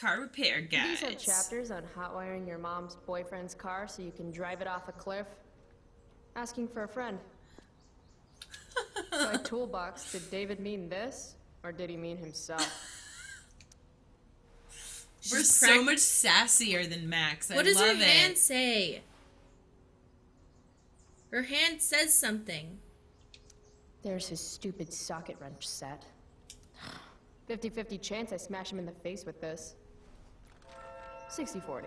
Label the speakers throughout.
Speaker 1: car repair guys.
Speaker 2: These have chapters on hotwiring your mom's boyfriend's car so you can drive it off a cliff. Asking for a friend. By toolbox, did David mean this? Or did he mean himself?
Speaker 1: We're so much sassier than Max.
Speaker 3: What does her hand say? Her hand says something.
Speaker 2: There's his stupid socket wrench set. 50-50 chance I smash him in the face with this. 60-40.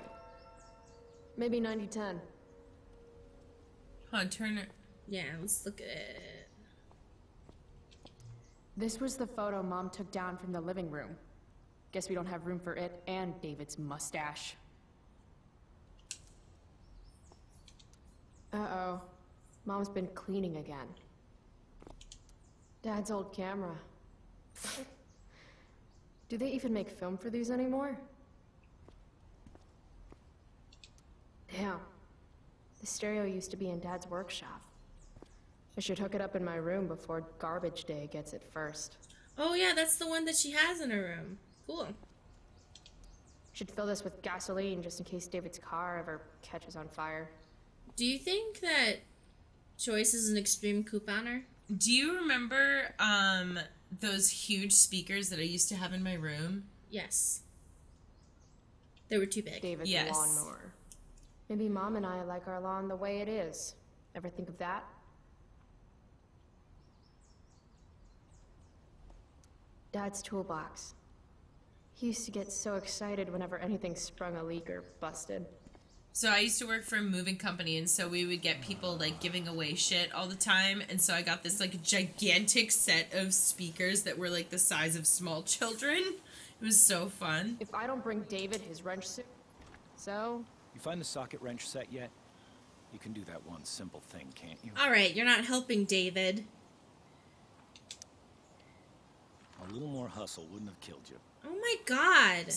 Speaker 2: Maybe 90-10.
Speaker 1: Huh, turn it.
Speaker 3: Yeah, let's look at it.
Speaker 2: This was the photo Mom took down from the living room. Guess we don't have room for it and David's mustache. Uh-oh. Mom's been cleaning again. Dad's old camera. Do they even make film for these anymore? Damn. The stereo used to be in Dad's workshop. I should hook it up in my room before garbage day gets it first.
Speaker 3: Oh yeah, that's the one that she has in her room. Cool.
Speaker 2: Should fill this with gasoline just in case David's car ever catches on fire.
Speaker 3: Do you think that Joyce is an extreme couponer?
Speaker 1: Do you remember those huge speakers that I used to have in my room?
Speaker 3: Yes. They were too big.
Speaker 2: David's lawnmower. Maybe Mom and I like our lawn the way it is. Ever think of that? Dad's toolbox. He used to get so excited whenever anything sprung a leak or busted.
Speaker 1: So I used to work for a moving company, and so we would get people, like, giving away shit all the time, and so I got this, like, gigantic set of speakers that were, like, the size of small children. It was so fun.
Speaker 2: If I don't bring David his wrench suit... So?
Speaker 4: You find the socket wrench set yet? You can do that one simple thing, can't you?
Speaker 3: Alright, you're not helping David.
Speaker 4: A little more hustle wouldn't have killed you.
Speaker 3: Oh my god.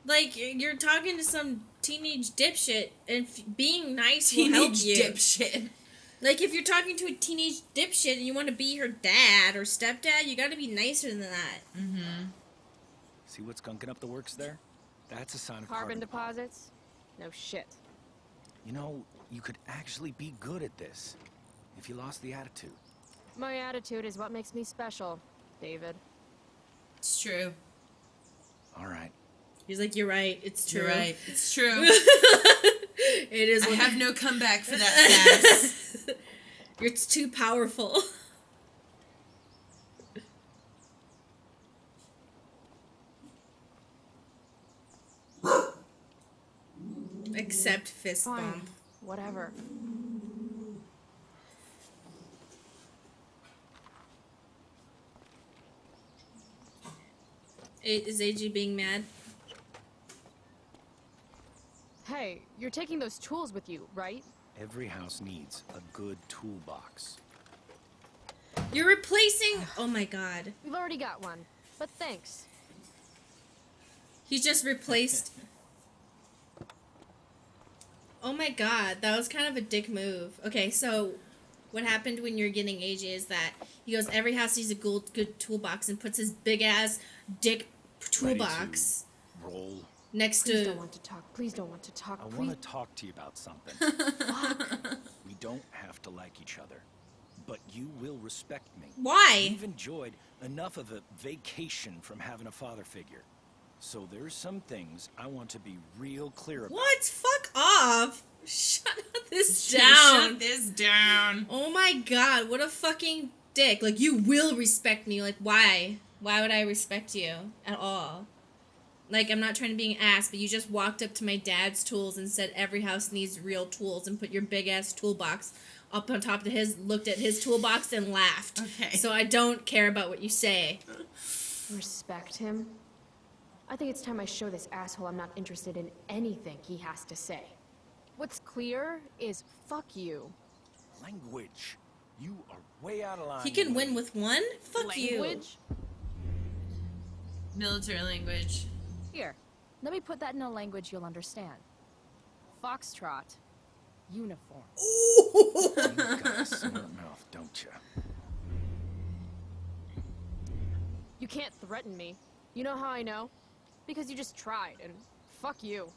Speaker 3: Like, you're talking to some teenage dipshit, and being nice will help you.
Speaker 1: Teenage dipshit.
Speaker 3: Like, if you're talking to a teenage dipshit and you want to be her dad or stepdad, you gotta be nicer than that.
Speaker 1: Mm-hmm.
Speaker 4: See what's gunking up the works there? That's a sign of
Speaker 2: carbon deposits? No shit.
Speaker 4: You know, you could actually be good at this if you lost the attitude.
Speaker 2: My attitude is what makes me special, David.
Speaker 1: It's true.
Speaker 4: All right.
Speaker 3: He's like, you're right, it's true.
Speaker 1: You're right, it's true.
Speaker 3: It is.
Speaker 1: I have no comeback for that sass.
Speaker 3: It's too powerful. Except fist
Speaker 2: Fine.
Speaker 3: bump.
Speaker 2: Whatever.
Speaker 3: Is AG being mad?
Speaker 2: Hey, you're taking those tools with you, right?
Speaker 4: Every house needs a good toolbox.
Speaker 3: You're replacing... Oh my god.
Speaker 2: We've already got one, but thanks.
Speaker 3: He just replaced... Oh my god, that was kind of a dick move. Okay, so what happened when you're getting AJ is that he goes, every house needs a good toolbox, and puts his big-ass dick toolbox
Speaker 4: Roll.
Speaker 3: next
Speaker 2: Please
Speaker 3: to...
Speaker 2: don't want to talk. Please don't want to talk.
Speaker 4: I
Speaker 2: Please.
Speaker 4: want to talk to you about something. We don't have to like each other, but you will respect me.
Speaker 3: Why?
Speaker 4: You've enjoyed enough of a vacation from having a father figure. So there's some things I want to be real clear about.
Speaker 3: What? Fuck off! Shut this down!
Speaker 1: Shut this down!
Speaker 3: Oh my god, what a fucking dick. Like, you will respect me. Like, why? Why would I respect you at all? Like, I'm not trying to be an ass, but you just walked up to my dad's tools and said every house needs real tools and put your big-ass toolbox up on top of his, looked at his toolbox and laughed.
Speaker 1: Okay.
Speaker 3: So I don't care about what you say.
Speaker 2: Respect him? I think it's time I show this asshole I'm not interested in anything he has to say. What's clear is fuck you.
Speaker 4: Language. You are way out of line.
Speaker 3: He can win with one? Fuck you.
Speaker 2: Language?
Speaker 1: Military language.
Speaker 5: Here, let me put that in a language you'll understand. Foxtrot. Uniform.
Speaker 4: You've got a smart mouth, don't you?
Speaker 2: You can't threaten me. You know how I know? Because you just tried, and fuck you.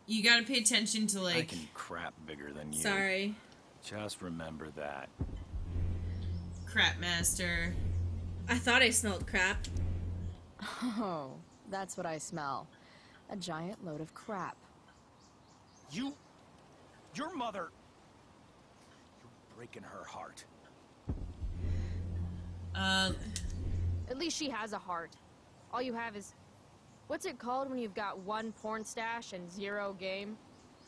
Speaker 1: You gotta pay attention to,
Speaker 4: I
Speaker 1: like...
Speaker 4: can crap bigger than you.
Speaker 3: Sorry.
Speaker 4: Just remember that.
Speaker 1: Crap master.
Speaker 3: I thought I smelled crap.
Speaker 5: Oh, that's what I smell. A giant load of crap.
Speaker 4: Your mother... You're breaking her heart.
Speaker 2: At least she has a heart. All you have is... What's it called when you've got 1 porn stash and 0 game?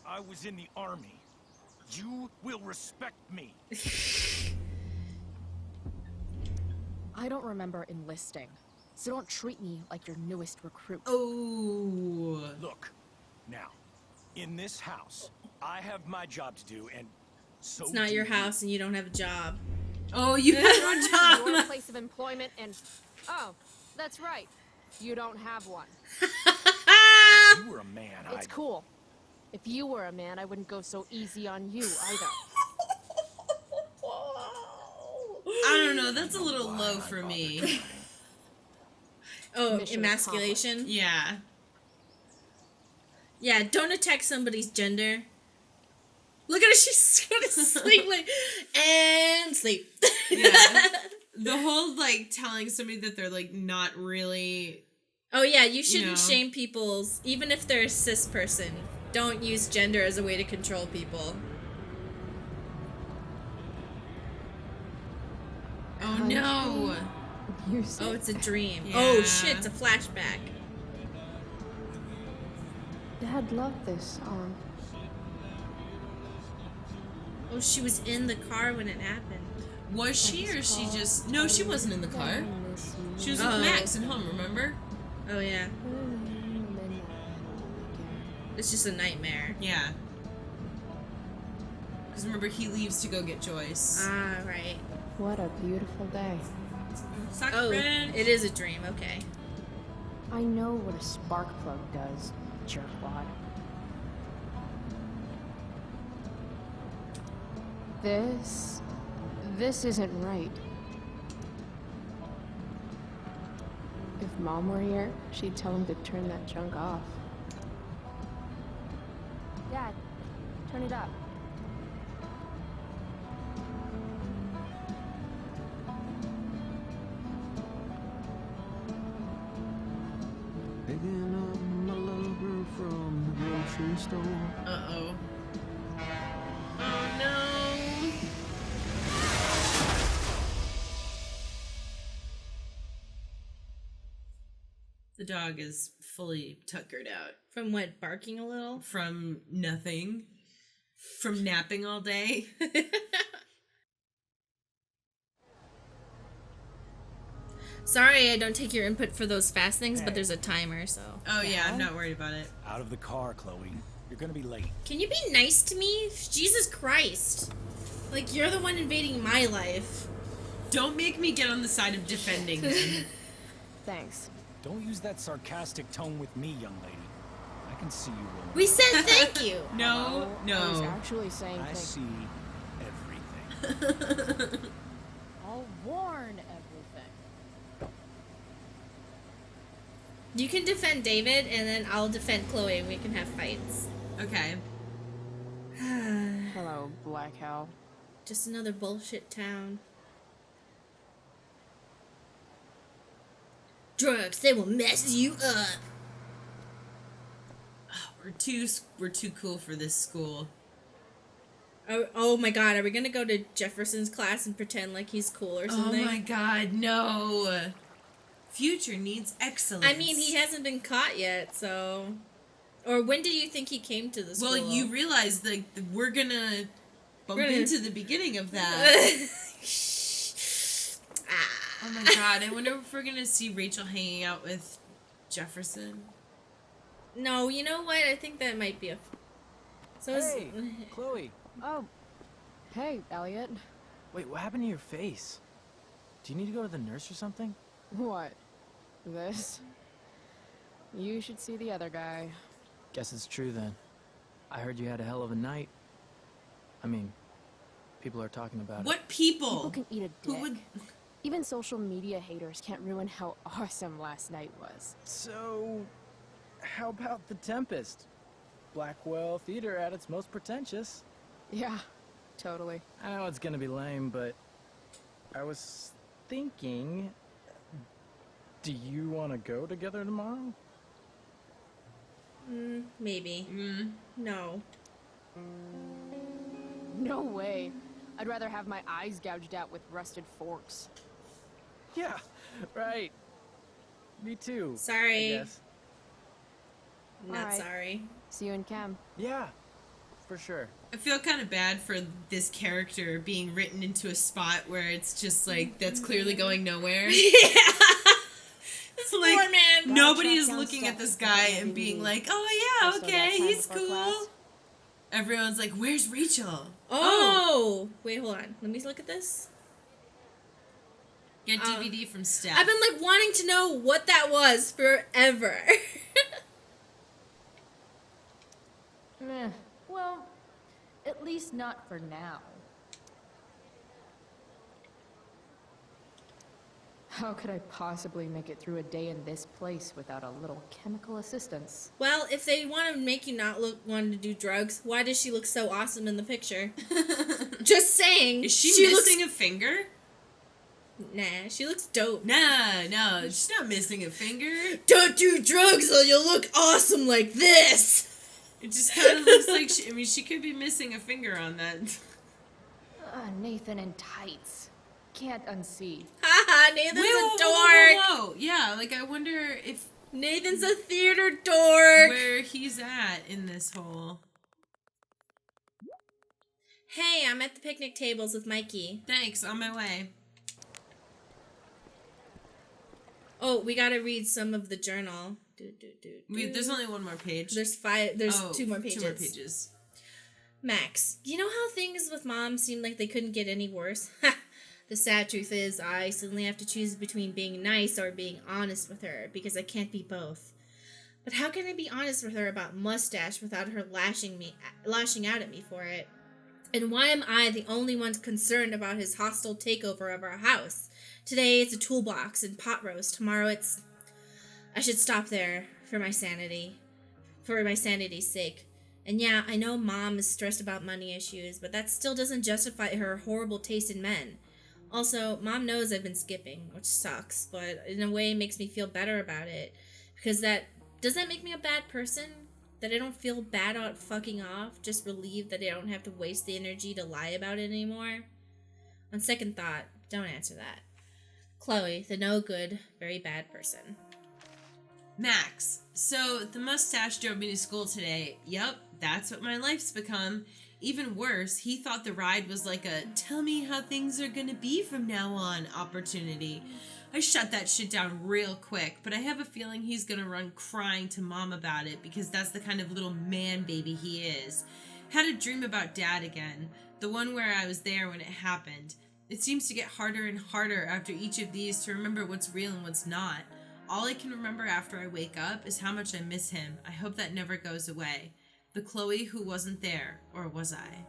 Speaker 4: I was in the army. You will respect me.
Speaker 5: I don't remember enlisting, so don't treat me like your newest recruit.
Speaker 1: Oh.
Speaker 4: Look, now, in this house, I have my job to do, and so
Speaker 3: It's not
Speaker 4: do
Speaker 3: your
Speaker 4: you.
Speaker 3: house and you don't have a job.
Speaker 1: Oh, you have no
Speaker 2: Your
Speaker 1: job.
Speaker 2: place of employment and... Oh, that's right. You don't have one.
Speaker 4: If you were a man,
Speaker 2: It's cool. If you were a man, I wouldn't go so easy on you either.
Speaker 1: I don't know, that's a little low for me.
Speaker 3: Oh,
Speaker 2: Mission
Speaker 3: emasculation?
Speaker 1: Yeah.
Speaker 3: Yeah, don't attack somebody's gender. Look at her, she's going to sleep like, and sleep.
Speaker 1: Yeah. The whole, like, telling somebody that they're, like, not really...
Speaker 3: Oh yeah, you shouldn't
Speaker 1: know.
Speaker 3: shame people's, even if they're a cis person. Don't use gender as a way to control people.
Speaker 1: Oh, no.
Speaker 5: Music.
Speaker 3: Oh, it's a dream.
Speaker 1: Yeah.
Speaker 3: Oh shit, it's a flashback.
Speaker 2: Dad loved this song.
Speaker 3: Oh, she was in the car when it happened.
Speaker 1: Was she, or she just... No, she wasn't in the car. She was with
Speaker 3: Oh.
Speaker 1: Max at home, remember?
Speaker 3: Oh yeah, it's just a nightmare.
Speaker 1: Yeah. Because remember, he leaves to go get Joyce.
Speaker 3: Ah, right.
Speaker 2: What a beautiful day.
Speaker 1: Sock
Speaker 3: Oh,
Speaker 1: bread.
Speaker 3: it is a dream, okay.
Speaker 2: I know what a spark plug does, jerkwad. This isn't right. If Mom were here, she'd tell him to turn that junk off. Dad, turn it up.
Speaker 6: Picking up my lover from the grocery store.
Speaker 1: Uh-oh. Oh, no. The dog is fully tuckered out.
Speaker 3: From what, barking a little?
Speaker 1: From nothing. From napping all day.
Speaker 3: Sorry I don't take your input for those fast things, but there's a timer, so.
Speaker 1: Oh, yeah, I'm not worried about it.
Speaker 4: Out of the car, Chloe. You're gonna be late.
Speaker 3: Can you be nice to me? Jesus Christ. Like, you're the one invading my life.
Speaker 1: Don't make me get on the side of defending them.
Speaker 2: Thanks.
Speaker 4: Don't use that sarcastic tone with me, young lady. I can see you rolling.
Speaker 3: We said thank you.
Speaker 1: No,
Speaker 2: I was
Speaker 1: no.
Speaker 2: actually saying
Speaker 4: I
Speaker 2: things.
Speaker 4: see everything.
Speaker 5: I'll warn everything.
Speaker 3: You can defend David, and then I'll defend Chloe, and we can have fights.
Speaker 1: Okay.
Speaker 2: Hello, Black Hell.
Speaker 3: Just another bullshit town. Drugs, they will mess you up.
Speaker 1: We're too cool for this school.
Speaker 3: Oh my god, are we gonna go to Jefferson's class and pretend like he's cool or something?
Speaker 1: Oh my god, no. Future needs excellence.
Speaker 3: I mean, he hasn't been caught yet, so... Or when did you think he came to the school?
Speaker 1: Well, you realize that we're gonna bump
Speaker 3: We're gonna-
Speaker 1: into the beginning of that.
Speaker 3: Ah.
Speaker 1: Oh my god, I wonder if we're gonna see Rachel hanging out with Jefferson.
Speaker 3: No, you know what? I think that might be a... So
Speaker 6: Hey, Chloe.
Speaker 2: Oh, hey, Elliot.
Speaker 6: Wait, what happened to your face? Do you need to go to the nurse or something?
Speaker 2: What? This? You should see the other guy.
Speaker 6: Guess it's true then. I heard you had a hell of a night. I mean, people are talking about it.
Speaker 1: What people?
Speaker 2: People can eat a
Speaker 1: Who
Speaker 2: dick.
Speaker 1: would...
Speaker 2: Even social media haters can't ruin how awesome last night was.
Speaker 6: So, how about The Tempest? Blackwell Theater at its most pretentious.
Speaker 2: Yeah, totally.
Speaker 6: I know it's gonna be lame, but I was thinking, do you want to go together tomorrow?
Speaker 3: Maybe. No.
Speaker 2: No way. I'd rather have my eyes gouged out with rusted forks.
Speaker 6: Yeah, right. Me too.
Speaker 3: Sorry.
Speaker 6: I guess.
Speaker 3: Not
Speaker 2: Alright.
Speaker 3: sorry.
Speaker 2: See you in chem.
Speaker 6: Yeah, for sure.
Speaker 1: I feel kind of bad for this character being written into a spot where it's just like that's clearly going nowhere. It's like
Speaker 3: Poor man.
Speaker 1: nobody
Speaker 2: Gotta
Speaker 1: is
Speaker 2: track
Speaker 1: looking
Speaker 2: down
Speaker 1: at this
Speaker 2: stuff
Speaker 1: guy
Speaker 2: before
Speaker 1: and being
Speaker 2: we
Speaker 1: like, "Oh yeah,
Speaker 2: Also,
Speaker 1: okay,
Speaker 2: that time
Speaker 1: he's
Speaker 2: before
Speaker 1: cool."
Speaker 2: class?
Speaker 1: Everyone's like, "Where's Rachel?"
Speaker 3: Oh! Wait, hold on. Let me look at this.
Speaker 1: Get DVD from Steph.
Speaker 3: I've been like wanting to know what that was forever.
Speaker 5: Meh. Well, at least not for now.
Speaker 2: How could I possibly make it through a day in this place without a little chemical assistance?
Speaker 3: Well, if they want to make you not want to do drugs, why does she look so awesome in the picture? Just saying.
Speaker 1: Is she missing a finger?
Speaker 3: Nah, she looks dope.
Speaker 1: No, she's not missing a finger.
Speaker 3: Don't do drugs or you'll look awesome like this.
Speaker 1: It just kind of looks like she could be missing a finger on that.
Speaker 2: Nathan in tights. Can't unsee.
Speaker 3: Haha, Nathan's a dork.
Speaker 1: Whoa. Yeah, like I wonder if
Speaker 3: Nathan's a theater dork.
Speaker 1: where he's at in this whole.
Speaker 3: Hey, I'm at the picnic tables with Mikey.
Speaker 1: Thanks, on my way.
Speaker 3: Oh, we gotta read some of the journal.
Speaker 1: There's only one more page.
Speaker 3: There's two more pages.
Speaker 1: 2 more pages.
Speaker 3: Max, you know how things with Mom seemed like they couldn't get any worse? Ha! The sad truth is, I suddenly have to choose between being nice or being honest with her, because I can't be both. But how can I be honest with her about Mustache without her lashing out at me for it? And why am I the only one concerned about his hostile takeover of our house? Today it's a toolbox and pot roast. Tomorrow it's... I should stop there for my sanity. For my sanity's sake. And yeah, I know Mom is stressed about money issues, but that still doesn't justify her horrible taste in men. Also, Mom knows I've been skipping, which sucks, but in a way makes me feel better about it. Because does that make me a bad person? That I don't feel bad about fucking off, just relieved that I don't have to waste the energy to lie about it anymore? On second thought, don't answer that. Chloe, the no good, very bad person.
Speaker 1: Max, so the mustache drove me to school today. Yup, that's what my life's become. Even worse, he thought the ride was like a tell me how things are gonna be from now on opportunity. I shut that shit down real quick, but I have a feeling he's gonna run crying to Mom about it because that's the kind of little man baby he is. Had a dream about Dad again, the one where I was there when it happened. It seems to get harder and harder after each of these to remember what's real and what's not. All I can remember after I wake up is how much I miss him. I hope that never goes away. The Chloe who wasn't there, or was I?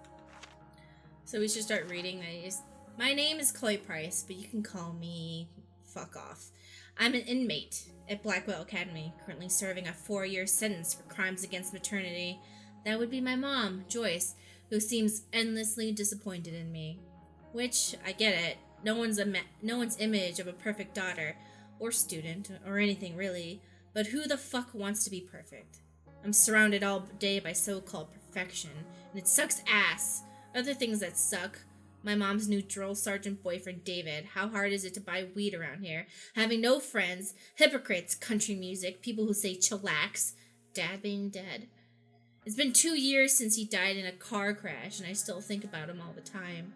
Speaker 3: So we should start reading these. My name is Chloe Price, but you can call me fuck off. I'm an inmate at Blackwell Academy, currently serving a 4-year sentence for crimes against maternity. That would be my mom, Joyce, who seems endlessly disappointed in me. Which, I get it. No one's image of a perfect daughter, or student, or anything really, but who the fuck wants to be perfect? I'm surrounded all day by so-called perfection, and it sucks ass. Other things that suck. My mom's new drill sergeant boyfriend, David. How hard is it to buy weed around here? Having no friends, hypocrites, country music, people who say chillax, Dad being dead. It's been 2 years since he died in a car crash, and I still think about him all the time.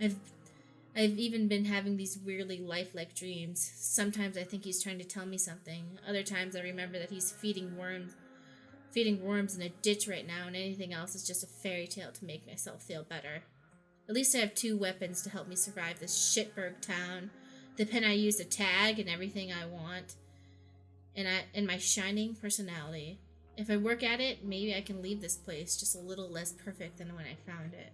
Speaker 3: I've even been having these weirdly lifelike dreams. Sometimes I think he's trying to tell me something. Other times I remember that he's feeding worms in a ditch right now, and anything else is just a fairy tale to make myself feel better. At least I have 2 weapons to help me survive this shitberg town. The pen I use to tag and everything I want. And my shining personality. If I work at it, maybe I can leave this place just a little less perfect than when I found it.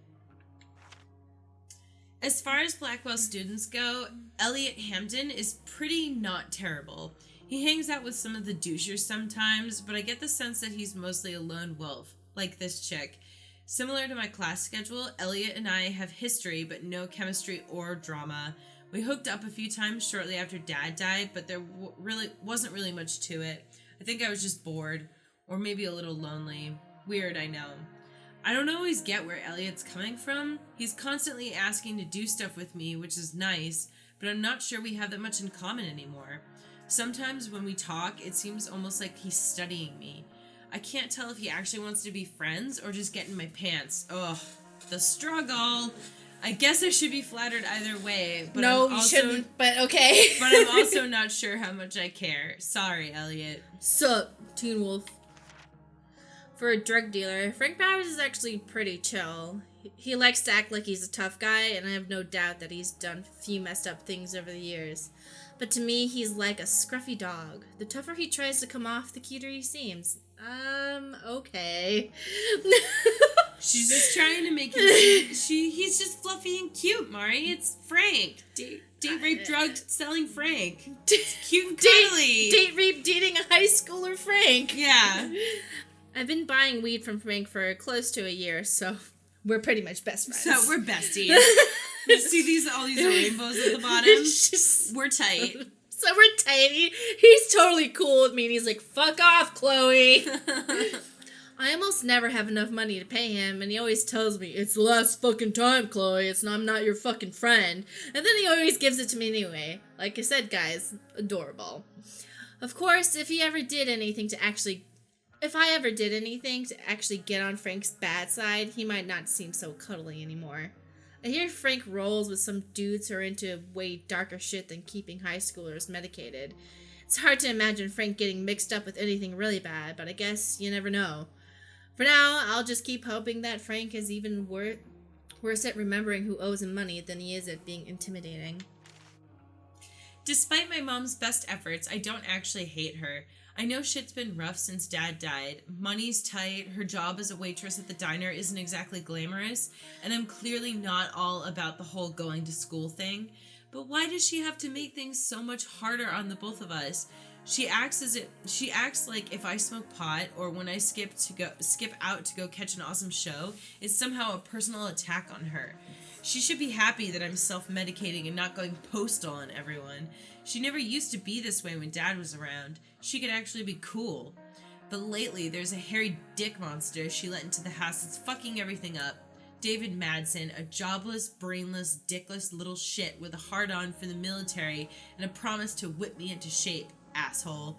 Speaker 1: As far as Blackwell students go, Elliot Hampton is pretty not terrible. He hangs out with some of the douchers sometimes, but I get the sense that he's mostly a lone wolf, like this chick. Similar to my class schedule, Elliot and I have history, but no chemistry or drama. We hooked up a few times shortly after Dad died, but there wasn't really much to it. I think I was just bored, or maybe a little lonely. Weird, I know. I don't always get where Elliot's coming from. He's constantly asking to do stuff with me, which is nice, but I'm not sure we have that much in common anymore. Sometimes when we talk, it seems almost like he's studying me. I can't tell if he actually wants to be friends or just get in my pants. Ugh, the struggle. I guess I should be flattered either way, but
Speaker 3: No,
Speaker 1: I'm
Speaker 3: you
Speaker 1: also,
Speaker 3: shouldn't, but okay.
Speaker 1: but I'm also not sure how much I care. Sorry, Elliot.
Speaker 3: Sup, Teen Wolf. For a drug dealer, Frank Bowers is actually pretty chill. He likes to act like he's a tough guy, and I have no doubt that he's done a few messed up things over the years. But to me, he's like a scruffy dog. The tougher he tries to come off, the cuter he seems. Okay.
Speaker 1: She's just trying to make him he's just fluffy and cute, Mari. It's Frank. Date rape drug selling Frank. It's cute and cuddly.
Speaker 3: Date rape dating a high schooler Frank.
Speaker 1: Yeah.
Speaker 3: I've been buying weed from Frank for close to a year, so we're pretty much best friends.
Speaker 1: So we're besties. You see all these rainbows at the bottom? We're tight.
Speaker 3: So we're tight. He's totally cool with me, and he's like, fuck off, Chloe. I almost never have enough money to pay him, and he always tells me, it's the last fucking time, Chloe. I'm not your fucking friend. And then he always gives it to me anyway. Like I said, guys, adorable. Of course, if I ever did anything to actually get on Frank's bad side, he might not seem so cuddly anymore. I hear Frank rolls with some dudes who are into way darker shit than keeping high schoolers medicated. It's hard to imagine Frank getting mixed up with anything really bad, but I guess you never know. For now, I'll just keep hoping that Frank is even worse at remembering who owes him money than he is at being intimidating.
Speaker 1: Despite my mom's best efforts, I don't actually hate her. I know shit's been rough since Dad died. Money's tight, her job as a waitress at the diner isn't exactly glamorous, and I'm clearly not all about the whole going to school thing. But why does she have to make things so much harder on the both of us? She acts like if I smoke pot or when I skip out to go catch an awesome show, it's somehow a personal attack on her. She should be happy that I'm self-medicating and not going postal on everyone. She never used to be this way when Dad was around. She could actually be cool. But lately, there's a hairy dick monster she let into the house that's fucking everything up. David Madsen, a jobless, brainless, dickless little shit with a hard-on for the military and a promise to whip me into shape, asshole.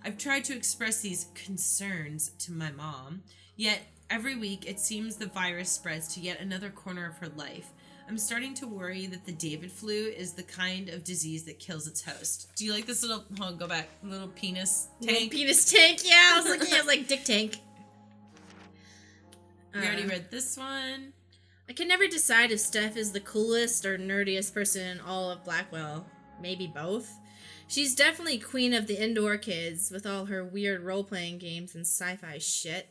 Speaker 1: I've tried to express these concerns to my mom, yet every week it seems the virus spreads to yet another corner of her life. I'm starting to worry that the David flu is the kind of disease that kills its host. Do you like this little, go back, little penis tank?
Speaker 3: Little penis tank, yeah, I was looking at like dick tank.
Speaker 1: We already read this one.
Speaker 3: I can never decide if Steph is the coolest or nerdiest person in all of Blackwell. Maybe both. She's definitely queen of the indoor kids with all her weird role-playing games and sci-fi shit.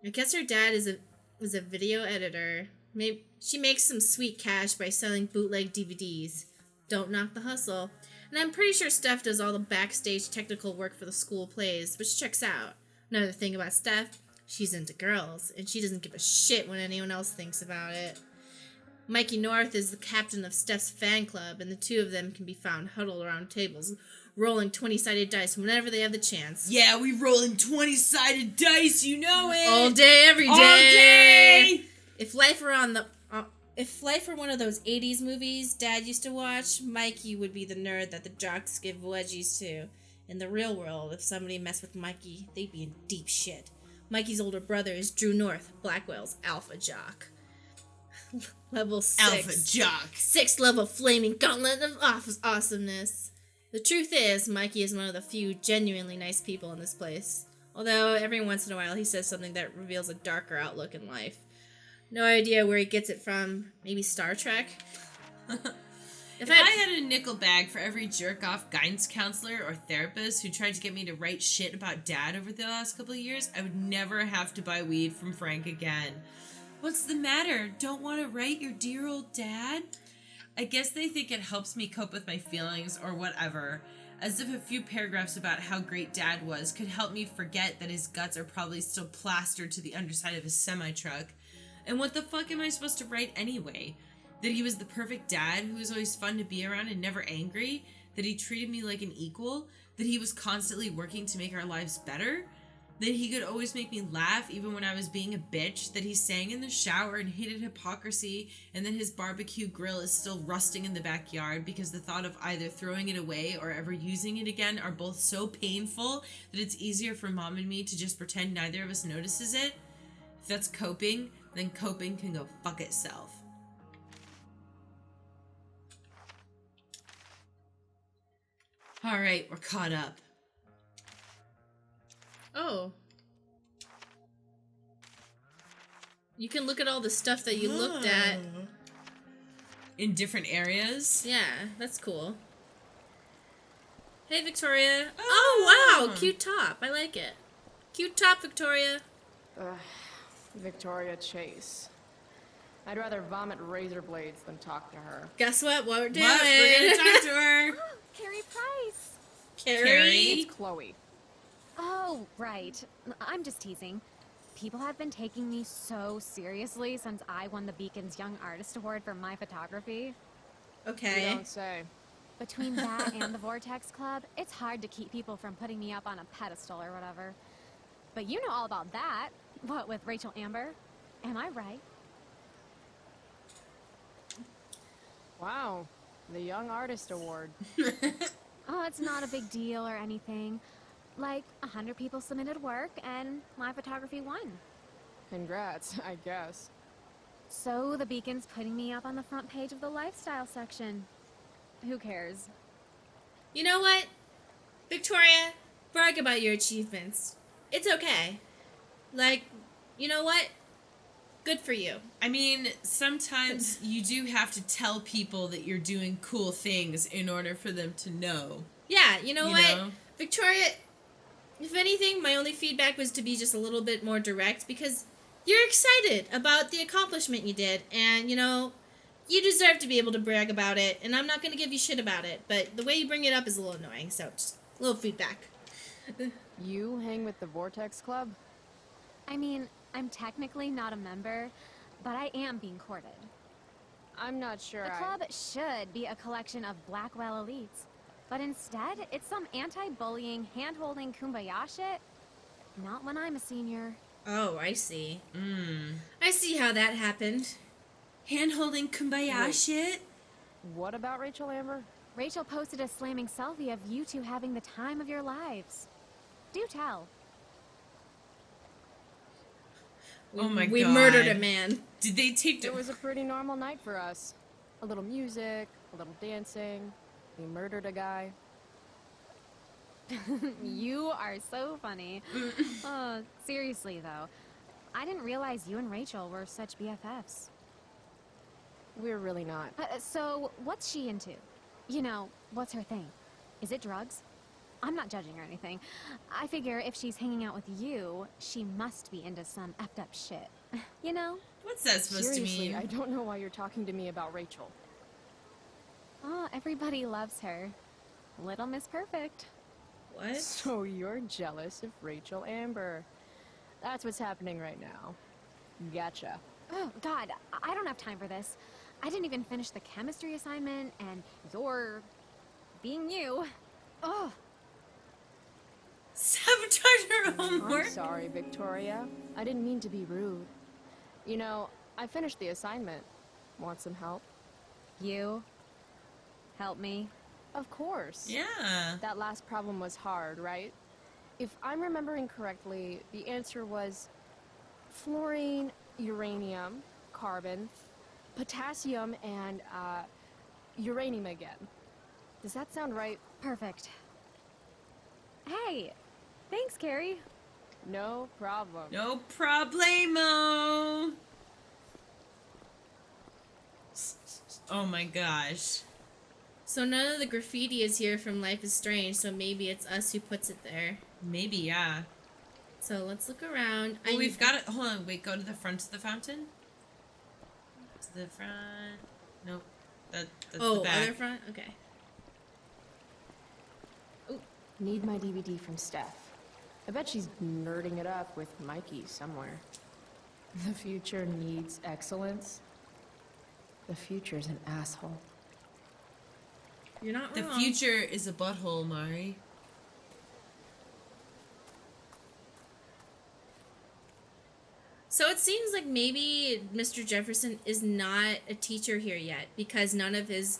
Speaker 3: I guess her dad is a video editor. Maybe she makes some sweet cash by selling bootleg DVDs. Don't knock the hustle. And I'm pretty sure Steph does all the backstage technical work for the school plays, which checks out. Another thing about Steph, she's into girls, and she doesn't give a shit when anyone else thinks about it. Mikey North is the captain of Steph's fan club, and the two of them can be found huddled around tables, rolling 20-sided dice whenever they have the chance.
Speaker 1: Yeah, we rolling 20-sided dice, you know it!
Speaker 3: All day, every day!
Speaker 1: All day!
Speaker 3: If life were one of those 80s movies Dad used to watch, Mikey would be the nerd that the jocks give wedgies to. In the real world, if somebody messed with Mikey, they'd be in deep shit. Mikey's older brother is Drew North, Blackwell's alpha jock. Level 6.
Speaker 1: Alpha jock.
Speaker 3: 6th level flaming gauntlet of awesomeness. The truth is, Mikey is one of the few genuinely nice people in this place. Although, every once in a while, he says something that reveals a darker outlook in life. No idea where he gets it from. Maybe Star Trek? If I
Speaker 1: had a nickel bag for every jerk-off guidance counselor or therapist who tried to get me to write shit about Dad over the last couple of years, I would never have to buy weed from Frank again. What's the matter? Don't want to write your dear old dad? I guess they think it helps me cope with my feelings or whatever, as if a few paragraphs about how great Dad was could help me forget that his guts are probably still plastered to the underside of his semi-truck. And what the fuck am I supposed to write anyway? That he was the perfect dad who was always fun to be around and never angry? That he treated me like an equal? That he was constantly working to make our lives better? That he could always make me laugh even when I was being a bitch? That he sang in the shower and hated hypocrisy? And that his barbecue grill is still rusting in the backyard because the thought of either throwing it away or ever using it again are both so painful that it's easier for Mom and me to just pretend neither of us notices it? If that's coping, then coping can go fuck itself. Alright, we're caught up.
Speaker 3: Oh. You can look at all the stuff that you looked at.
Speaker 1: In different areas?
Speaker 3: Yeah, that's cool. Hey, Victoria. Oh, wow, cute top. I like it. Cute top, Victoria.
Speaker 2: Victoria Chase. I'd rather vomit razor blades than talk to her.
Speaker 3: Guess what? What we're doing?
Speaker 1: What? We're gonna talk to her.
Speaker 5: Carrie Price!
Speaker 3: Carrie.
Speaker 2: It's Chloe.
Speaker 5: Oh, right. I'm just teasing. People have been taking me so seriously since I won the Beacon's Young Artist Award for my photography.
Speaker 3: Okay.
Speaker 2: You don't say.
Speaker 5: Between that and the Vortex Club, it's hard to keep people from putting me up on a pedestal or whatever. But you know all about that. What, with Rachel Amber? Am I right?
Speaker 2: Wow. The Young Artist Award.
Speaker 5: Oh, it's not a big deal or anything. Like, 100 people submitted work, and my photography won.
Speaker 2: Congrats, I guess.
Speaker 5: So the Beacon's putting me up on the front page of the lifestyle section. Who cares?
Speaker 3: You know what? Victoria, brag about your achievements. It's okay. Like, you know what? Good for you.
Speaker 1: I mean, sometimes you do have to tell people that you're doing cool things in order for them to know.
Speaker 3: Yeah, you know what?
Speaker 1: know?
Speaker 3: Victoria, if anything, my only feedback was to be just a little bit more direct because you're excited about the accomplishment you did. And, you know, you deserve to be able to brag about it. And I'm not going to give you shit about it. But the way you bring it up is a little annoying. So just a little feedback.
Speaker 2: You hang with the Vortex Club?
Speaker 5: I mean, I'm technically not a member, but I am being courted.
Speaker 2: I'm not sure
Speaker 5: The club should be a collection of Blackwell elites, but instead, it's some anti-bullying, hand-holding kumbaya shit. Not when I'm a senior.
Speaker 3: Oh, I see. I see how that happened.
Speaker 1: Hand-holding kumbaya
Speaker 2: Wait.
Speaker 1: shit?
Speaker 2: What about Rachel Amber?
Speaker 5: Rachel posted a slamming selfie of you two having the time of your lives. Do tell.
Speaker 1: Oh my
Speaker 3: We
Speaker 1: God.
Speaker 3: murdered a man.
Speaker 1: Did they take
Speaker 2: It was a pretty normal night for us. A little music, a little dancing. We murdered a guy.
Speaker 5: You are so funny. Seriously, though. I didn't realize you and Rachel were such BFFs.
Speaker 2: We're really not.
Speaker 5: So, what's she into? You know, what's her thing? Is it drugs? I'm not judging or anything. I figure if she's hanging out with you, she must be into some effed up shit. You know?
Speaker 1: What's that supposed
Speaker 2: Seriously,
Speaker 1: to mean?
Speaker 2: I don't know why you're talking to me about Rachel.
Speaker 5: Oh, everybody loves her. Little Miss Perfect.
Speaker 3: What?
Speaker 2: So you're jealous of Rachel Amber. That's what's happening right now. Gotcha.
Speaker 5: Oh, God, I don't have time for this. I didn't even finish the chemistry assignment, and you're being you. Oh,
Speaker 1: Sabotage her homework?
Speaker 2: I'm sorry, Victoria. I didn't mean to be rude. You know, I finished the assignment. Want some help?
Speaker 5: you? Help me?
Speaker 2: Of course.
Speaker 1: Yeah.
Speaker 2: That last problem was hard, right? If I'm remembering correctly, the answer was fluorine, uranium, carbon, potassium, and uranium again. Does that sound right?
Speaker 5: Perfect. Hey, thanks, Carrie.
Speaker 2: No problem.
Speaker 1: No problemo. Oh my gosh.
Speaker 3: So none of the graffiti is here from Life is Strange, so maybe it's us who puts it there.
Speaker 1: Maybe, yeah.
Speaker 3: So let's look around.
Speaker 1: Well, we've got it. Hold on, wait, go to the front of the fountain. To the front. Nope. That's
Speaker 3: Oh,
Speaker 1: the back.
Speaker 3: other front? Okay.
Speaker 2: Need my DVD from Steph. I bet she's nerding it up with Mikey somewhere. The future needs excellence. The future's an asshole.
Speaker 3: You're not
Speaker 1: The
Speaker 3: wrong.
Speaker 1: future is a butthole, Mari.
Speaker 3: So it seems like maybe Mr. Jefferson is not a teacher here yet because none of his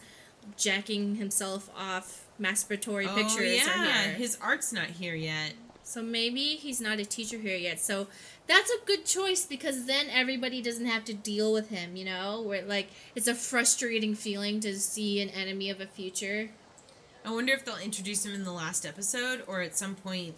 Speaker 3: jacking himself off masturbatory pictures are here.
Speaker 1: His art's not here yet.
Speaker 3: So maybe he's not a teacher here yet. So that's a good choice because then everybody doesn't have to deal with him, you know? Where like it's a frustrating feeling to see an enemy of a future.
Speaker 1: I wonder if they'll introduce him in the last episode or at some point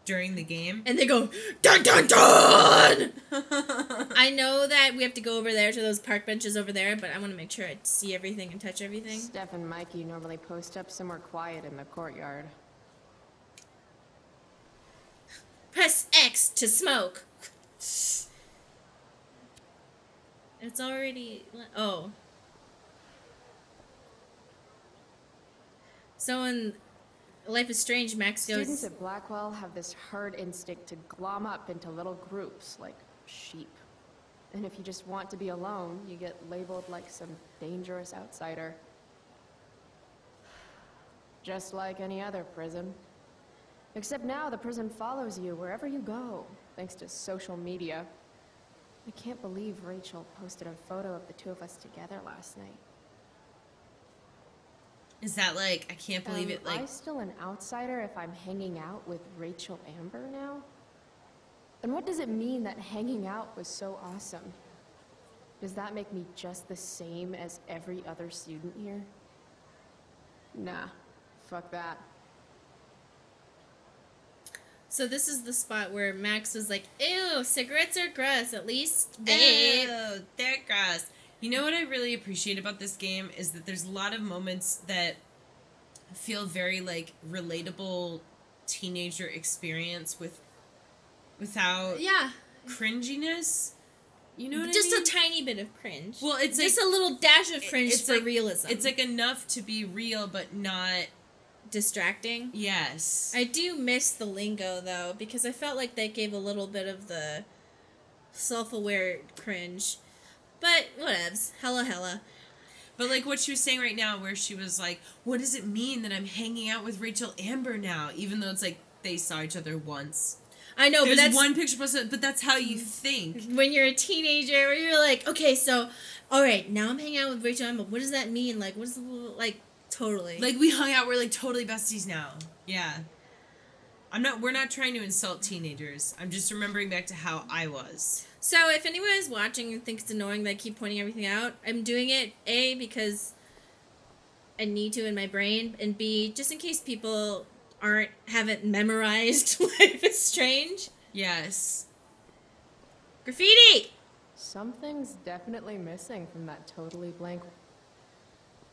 Speaker 1: during the game.
Speaker 3: And they go, dun dun dun! I know that we have to go over there to those park benches over there, but I want to make sure I see everything and touch everything.
Speaker 2: Steph and Mikey normally post up somewhere quiet in the courtyard.
Speaker 3: Press X to smoke. It's already... Oh. So in Life is Strange, Max goes...
Speaker 2: Students at Blackwell have this herd instinct to glom up into little groups, like sheep. And if you just want to be alone, you get labeled like some dangerous outsider. Just like any other prison. Except now the prison follows you wherever you go, thanks to social media. I can't believe Rachel posted a photo of the two of us together last night.
Speaker 1: Is that like, I can't believe it,
Speaker 2: Am
Speaker 1: like...
Speaker 2: I still an outsider if I'm hanging out with Rachel Amber now? And what does it mean that hanging out was so awesome? Does that make me just the same as every other student here? Nah, fuck that.
Speaker 3: So this is the spot where Max was like, ew, cigarettes are gross, at least vape.
Speaker 1: Oh, they're gross. You know what I really appreciate about this game is that there's a lot of moments that feel very like relatable teenager experience without
Speaker 3: Yeah,
Speaker 1: cringiness. You know what
Speaker 3: just
Speaker 1: I mean?
Speaker 3: a tiny bit of cringe.
Speaker 1: Well, it's
Speaker 3: just
Speaker 1: like,
Speaker 3: a little dash of cringe
Speaker 1: it's
Speaker 3: for
Speaker 1: like,
Speaker 3: realism.
Speaker 1: It's like enough to be real, but not.
Speaker 3: distracting.
Speaker 1: Yes.
Speaker 3: I do miss the lingo though, because I felt like they gave a little bit of the self-aware cringe. But whatevs. Hella.
Speaker 1: But like what she was saying right now, where she was like, what does it mean that I'm hanging out with Rachel Amber now? Even though it's like they saw each other once.
Speaker 3: I know,
Speaker 1: There's
Speaker 3: but that's
Speaker 1: one picture posted, but that's how you think.
Speaker 3: when you're a teenager, where you're like, okay, so, all right, now I'm hanging out with Rachel Amber. What does that mean? Like, what's the, like, totally.
Speaker 1: Like we hung out, we're like totally besties now. Yeah. We're not trying to insult teenagers. I'm just remembering back to how I was.
Speaker 3: So if anyone is watching and thinks it's annoying that I keep pointing everything out, I'm doing it, A, because I need to in my brain, and B, just in case people haven't memorized Life is Strange.
Speaker 1: Yes.
Speaker 3: Graffiti!
Speaker 2: Something's definitely missing from that totally blank.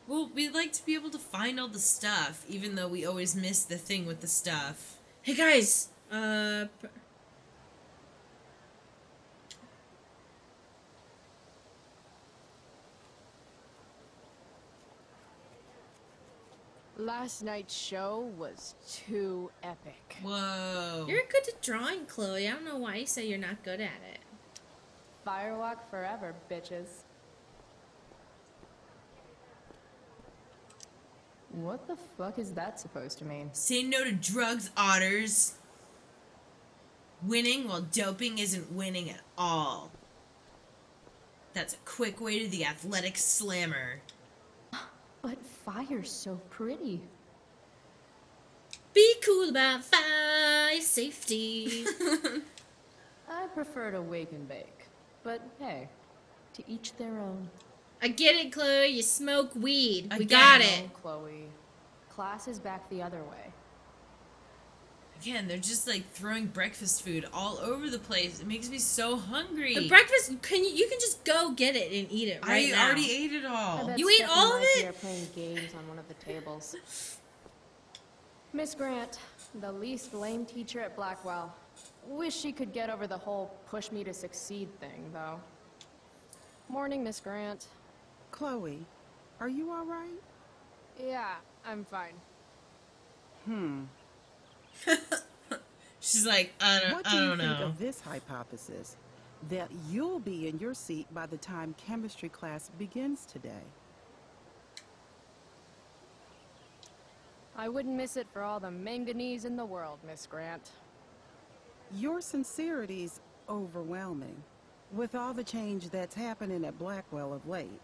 Speaker 1: Well, we'd like to be able to find all the stuff, even though we always miss the thing with the stuff.
Speaker 3: Hey guys,
Speaker 2: Last night's show was too epic.
Speaker 1: Whoa.
Speaker 3: you're good at drawing, Chloe. I don't know why you say you're not good at it.
Speaker 2: Firewalk forever, bitches. What the fuck is that supposed to mean?
Speaker 1: Say no to drugs, otters. Winning while doping isn't winning at all. That's a quick way to the athletic slammer.
Speaker 2: But fire's so pretty.
Speaker 3: Be cool about fire safety.
Speaker 2: I prefer to wake and bake. But hey, to each their own.
Speaker 3: I get it, Chloe. You smoke weed. We
Speaker 1: Again.
Speaker 3: got it.
Speaker 2: No, Chloe. Class is back the other way.
Speaker 1: Again, they're just like throwing breakfast food all over the place. It makes me so hungry.
Speaker 3: The breakfast, you can just go get it and eat it right now.
Speaker 1: I already ate it all.
Speaker 2: I bet
Speaker 3: You ate
Speaker 2: Steph and
Speaker 3: all of
Speaker 2: Mikey
Speaker 3: it?
Speaker 2: are playing games on one of the tables. Miss Grant, the least lame teacher at Blackwell. Wish she could get over the whole push me to succeed thing, though. Morning, Miss Grant.
Speaker 7: Chloe, Are you all right?
Speaker 2: Yeah, I'm fine.
Speaker 1: She's like,
Speaker 7: What do
Speaker 1: I
Speaker 7: you
Speaker 1: don't
Speaker 7: think
Speaker 1: know.
Speaker 7: of this hypothesis? That you'll be in your seat by the time chemistry class begins today.
Speaker 2: I wouldn't miss it for all the manganese in the world, Miss Grant.
Speaker 7: Your sincerity's overwhelming. With all the change that's happening at Blackwell of late,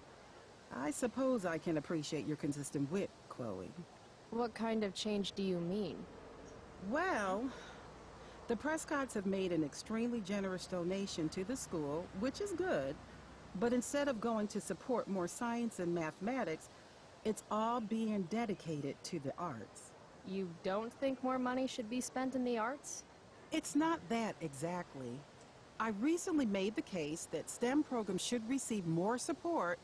Speaker 7: I suppose I can appreciate your consistent wit, Chloe.
Speaker 2: What kind of change do you mean?
Speaker 7: Well, the Prescotts have made an extremely generous donation to the school, which is good, but instead of going to support more science and mathematics, it's all being dedicated to the arts.
Speaker 2: You don't think more money should be spent in the arts?
Speaker 7: It's not that exactly. I recently made the case that STEM programs should receive more support,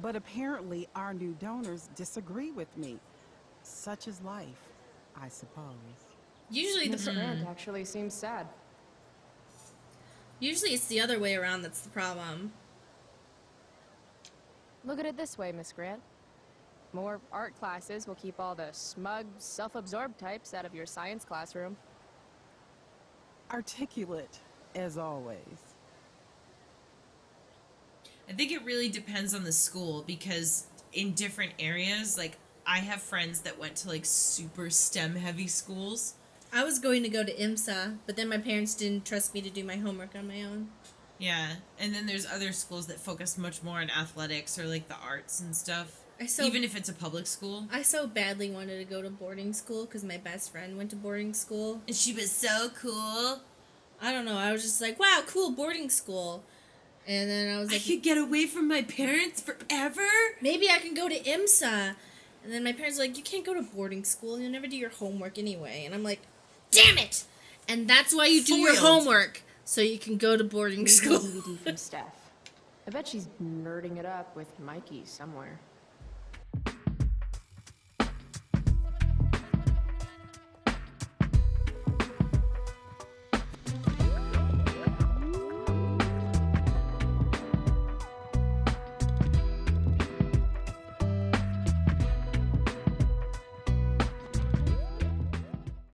Speaker 7: but apparently our new donors disagree with me. Such is life, I suppose.
Speaker 3: Usually
Speaker 2: Miss Grant actually seems sad.
Speaker 3: Usually it's the other way around that's the problem.
Speaker 2: Look at it this way, Miss Grant. More art classes will keep all the smug, self-absorbed types out of your science classroom.
Speaker 7: Articulate, as always.
Speaker 1: I think it really depends on the school because in different areas, like I have friends that went to like super STEM heavy schools.
Speaker 3: I was going to go to IMSA, but then my parents didn't trust me to do my homework on my own.
Speaker 1: Yeah, and then there's other schools that focus much more on athletics or like the arts and stuff. Even if it's a public school.
Speaker 3: I so badly wanted to go to boarding school because my best friend went to boarding school.
Speaker 1: And she was so cool.
Speaker 3: I don't know. I was just like, wow, cool boarding school. And then I was like,
Speaker 1: I could get away from my parents forever?
Speaker 3: Maybe I can go to IMSA. And then my parents were like, you can't go to boarding school. You'll never do your homework anyway. And I'm like, damn it! And that's why you do your homework. So you can go to boarding school.
Speaker 2: DVD from Steph. I bet she's nerding it up with Mikey somewhere.